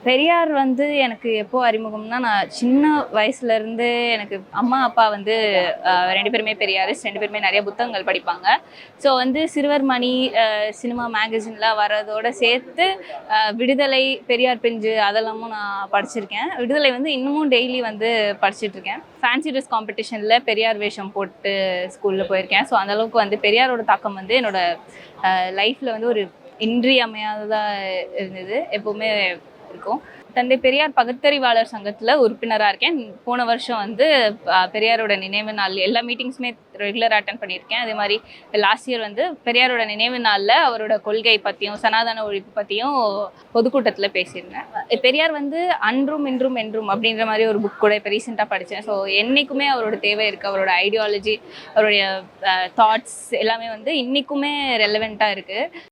பெரியார் வந்து எனக்கு எப்போ அறிமுகம்னா, நான் சின்ன வயசுலேருந்து எனக்கு அம்மா, அப்பா வந்து 2 பேருமே பெரியாரிஸ்ட். 2 பேருமே நெறைய புத்தகங்கள் படிப்பாங்க. ஸோ வந்து சிறுவர் மணி, சினிமா மேகசின்லாம் வரதோட சேர்த்து விடுதலை, பெரியார் பிஞ்சு அதெல்லாமும் நான் படிச்சிருக்கேன். விடுதலை வந்து இன்னமும் டெய்லி வந்து படிச்சுட்ருக்கேன். ஃபேன்சி ட்ரெஸ் காம்படிஷனில் பெரியார் வேஷம் போட்டு ஸ்கூலில் போயிருக்கேன். ஸோ அந்தளவுக்கு வந்து பெரியாரோட தாக்கம் வந்து என்னோட லைஃப்பில் வந்து ஒரு இன்றியமையாததா இருந்தது. எப்பவுமே இருக்கும். தந்தை பெரியார் பகுத்தறிவாளர் சங்கத்துல உறுப்பினரா இருக்கேன். போன வருஷம் வந்து பெரியாரோட நினைவு நாள் எல்லா மீட்டிங்ஸுமே ரெகுலரா அட்டெண்ட் பண்ணியிருக்கேன். அதே மாதிரி லாஸ்ட் இயர் வந்து பெரியாரோட நினைவு நாளில் அவரோட கொள்கை பற்றியும் சனாதன ஒழிப்பு பற்றியும் பொதுக்கூட்டத்தில் பேசியிருந்தேன். பெரியார் வந்து அன்றும் இன்றும் என்றும் அப்படின்ற மாதிரி ஒரு புக் கூட இப்போ ரீசெண்டாக படித்தேன். ஸோ என்றைக்குமே அவரோட தேவை இருக்குது. அவரோட ஐடியாலஜி, அவருடைய தாட்ஸ் எல்லாமே வந்து இன்றைக்குமே ரெலவெண்ட்டாக இருக்குது.